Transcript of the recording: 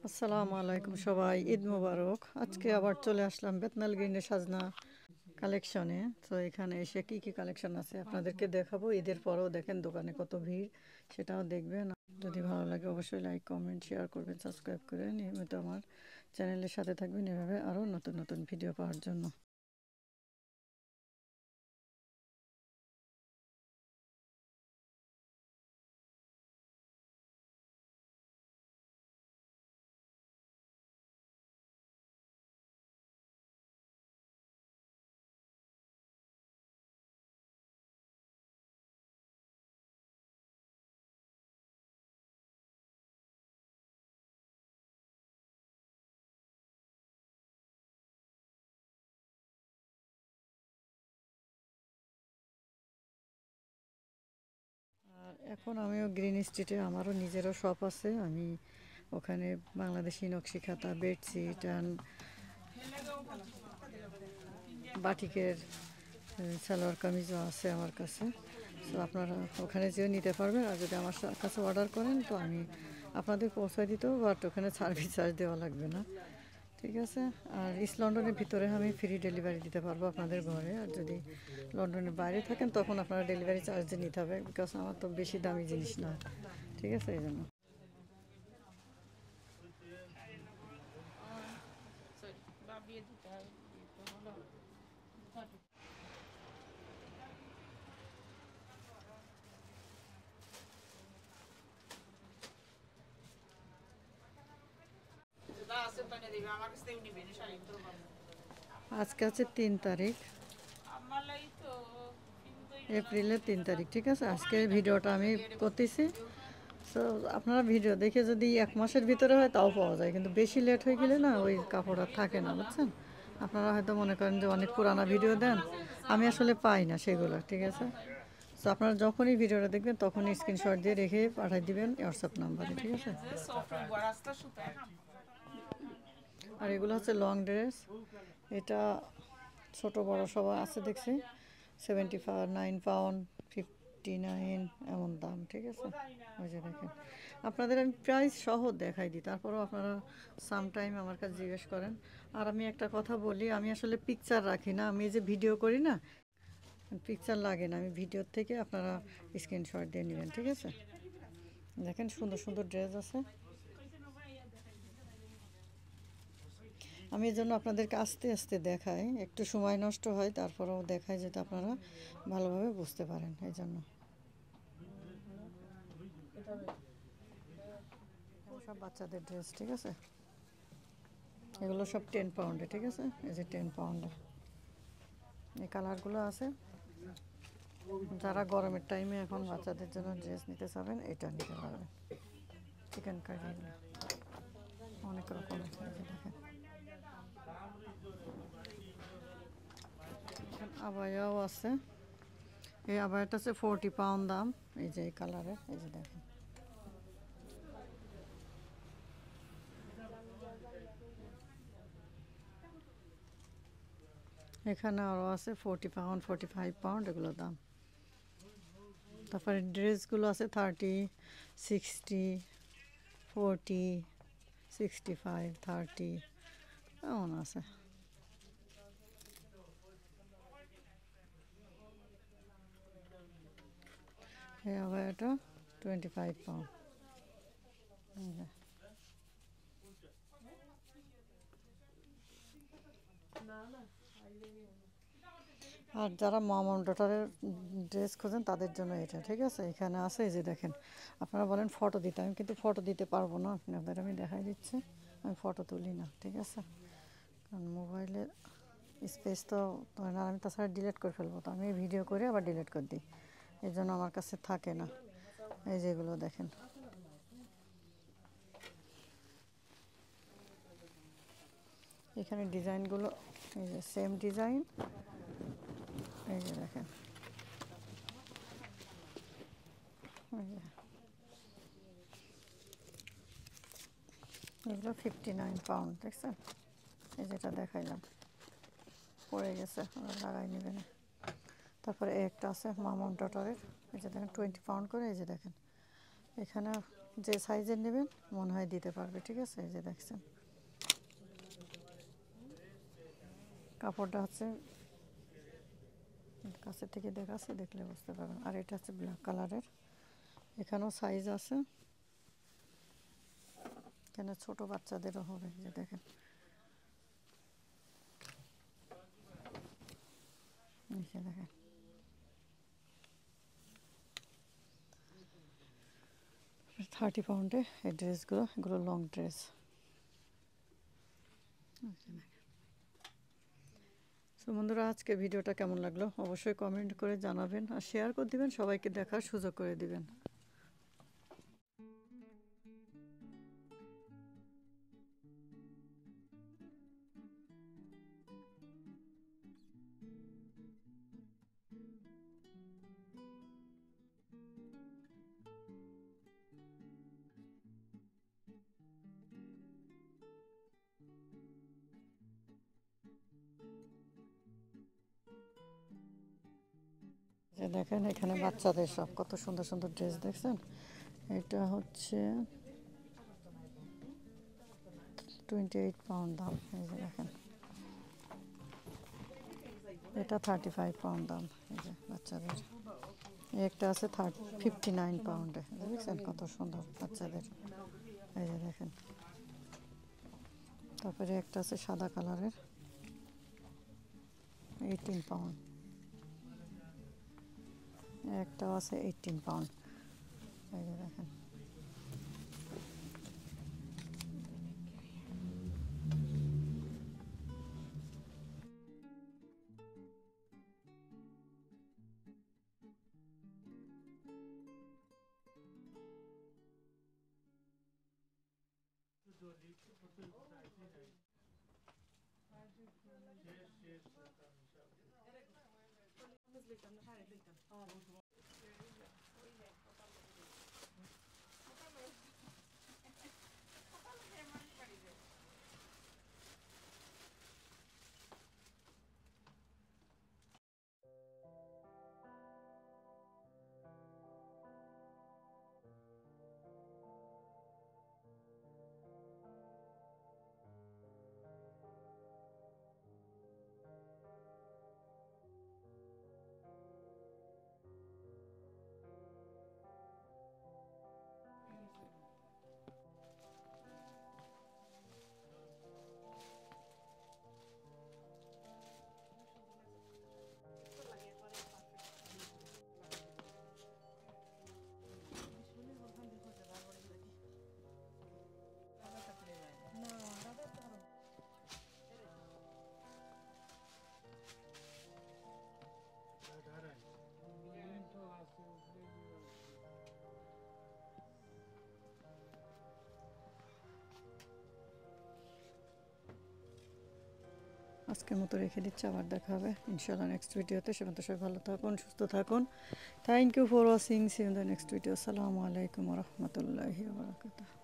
আসসালামু আলাইকুম সবাই, ঈদ মোবারক। আজকে আবার চলে আসলাম বেতনাল গ্রিনের সাজনা কালেকশনে। তো এখানে এসে কি কি কালেকশন আছে আপনাদেরকে দেখাবো। ঈদের পরেও দেখেন দোকানে কত ভিড়, সেটাও দেখবেন। যদি ভালো লাগে অবশ্যই লাইক কমেন্ট শেয়ার করবেন, সাবস্ক্রাইব করে নিয়মিত আমার চ্যানেলের সাথে থাকবেন এভাবে আরও নতুন নতুন ভিডিও পাওয়ার জন্য। আর এখন আমিও গ্রিন স্ট্রিটে, আমারও নিজেরও শপ আছে। আমি ওখানে বাংলাদেশি নকশি খাতা, বেডশিট অ্যান্ড বাটিকের সালোয়ার কামিজও আছে আমার কাছে। তো আপনারা ওখানে যেও নিতে পারবেন। আর যদি আমার কাছে অর্ডার করেন তো আমি আপনাদের পৌঁছায় দিতেও, বাট ওখানে সার্ভিস চার্জ দেওয়া লাগবে না, ঠিক আছে। আর ইস্ট লন্ডনের ভিতরে আমি ফ্রি ডেলিভারি দিতে পারবো আপনাদের ঘরে। আর যদি লন্ডনের বাইরে থাকেন তখন আপনারা ডেলিভারি চার্জ দিয়ে নিতে হবে, বিকজ আমার তো বেশি দামি জিনিস না, ঠিক আছে, এই জন্য। আজকে আছে 3 তারিখ, এপ্রিলের 3 তারিখ, ঠিক আছে। আজকে ভিডিওটা আমি করতেছি। সো আপনারা ভিডিও দেখে যদি 1 মাসের ভিতরে হয় তাও পাওয়া যায়, কিন্তু বেশি লেট হয়ে গেলে না ওই কাপড় আর থাকে না, বুঝছেন। আপনারা হয়তো মনে করেন যে অনেক পুরানা ভিডিও দেন, আমি আসলে পাই না সেগুলো, ঠিক আছে। সো আপনারা যখনই ভিডিওটা দেখবেন তখনই স্ক্রিনশট দিয়ে রেখে পাঠিয়ে দিবেন হোয়াটসঅ্যাপ নাম্বারে, ঠিক আছে। আর এগুলো হচ্ছে লং ড্রেস। এটা ছোট বড় সবাই আছে দেখছি। 79 পাউন্ড, 59 এমন দাম, ঠিক আছে। ওই যে দেখেন, আপনাদের আমি প্রাইস সহ দেখাই দিই, তারপরেও আপনারা সামটাইম আমার কাছে জিজ্ঞেস করেন। আর আমি একটা কথা বলি, আমি আসলে পিকচার রাখি না, আমি যে ভিডিও করি না, পিকচার লাগে না, আমি ভিডিওর থেকে আপনারা স্ক্রিনশট দিয়ে নেবেন, ঠিক আছে। দেখেন সুন্দর সুন্দর ড্রেস আছে। আমি এর জন্য আপনাদেরকে আস্তে আস্তে দেখাই, একটু সময় নষ্ট হয়, তারপরেও দেখাই যাতে আপনারা ভালোভাবে বুঝতে পারেন, এই জন্য। সব বাচ্চাদের ড্রেস, ঠিক আছে। এগুলো সব 10 পাউন্ডে, ঠিক আছে। এই যে 10 পাউন্ডে এই কালারগুলো আছে। যারা গরমের টাইমে এখন বাচ্চাদের জন্য ড্রেস নিতে চাবেন এটা নিতে পারবেন। চিকেন কারি অনেক রকম আছে, এই যে দেখেন। আবায়াও আছে। এই আবায়াটা আছে 40 পাউন্ড দাম, এই যে এই কালারের, এই যে দেখেন। এখানে আরও আছে 40 পাউন্ড, 45 পাউন্ড এগুলো দাম। তারপরে ড্রেসগুলো আছে 30, 60, 40, 65, 30 এমন আছে। এই আবায়াটা 25 পাউন্ড। আর যারা মম অ্যান্ড ডটারের ড্রেস খোঁজেন তাদের জন্য এটা, ঠিক আছে। এখানে আছে, এই যে দেখেন। আপনারা বলেন ফটো দিতে, আমি কিন্তু ফটো দিতে পারবো না আপনাদের, আমি দেখাই দিচ্ছি। আমি ফটো তুলি না, ঠিক আছে, কারণ মোবাইলের স্পেস তো হয় না, আমি তাছাড়া ডিলিট করে ফেলবো, তো আমি ভিডিও করে আবার ডিলিট করে দিই, এই জন্য আমার কাছে থাকে না। এই যেগুলো দেখেন, এখানে ডিজাইনগুলো এই যে সেম ডিজাইন, এই যে দেখেন, এই যে এগুলো 59 পাউন্ড, দেখছেন। এই যেটা দেখাইলাম পড়ে গেছে, ওরা লাগাই নেবে না। তারপরে একটা আছে মামন ডটারের, এই যে দেখেন 20 পাউন্ড করে, এই যে দেখেন। এখানে যে সাইজের নেবেন মনে হয় দিতে পারবে। ঠিক আছে, এই যে দেখছেন কাপড়টা হচ্ছে কাছে থেকে দেখাচ্ছে, দেখলে বুঝতে পারবেন। আর এটা হচ্ছে ব্ল্যাক কালারের, এখানেও সাইজ আছে, এখানে ছোট বাচ্চাদেরও হবে। যে দেখেন নিচে দেখেন 30 পাউন্ডে এই ড্রেসগুলো, এগুলো লং ড্রেস। তো বন্ধুরা আজকে ভিডিওটা কেমন লাগলো অবশ্যই কমেন্ট করে জানাবেন, আর শেয়ার করে দিবেন, সবাইকে দেখার সুযোগ করে দিবেন। যে দেখেন এখানে বাচ্চাদের সব কত সুন্দর সুন্দর ড্রেস দেখছেন। এটা হচ্ছে 28 পাউন্ড দাম। এই যে দেখেন এটা 35 পাউন্ড দাম। এই যে বাচ্চাদের একটা আছে 59 পাউন্ডে, দেখছেন কত সুন্দর বাচ্চাদের। এই যে দেখেন, তারপরে একটা আছে সাদা কালারের 18 পাউন্ড, একটাও আছে 18 পাউন্ড। এই যে দেখেন আজকের মতো রেখে দিচ্ছি, আবার দেখা হবে ইনশাআল্লাহ নেক্সট ভিডিওতে। সে পর্যন্ত সবাই ভালো থাকুন, সুস্থ থাকুন। Thank you for watching, see you in the next video. আসসালামু আলাইকুম ওয়া রাহমাতুল্লাহি ওয়া বারাকাতুহু।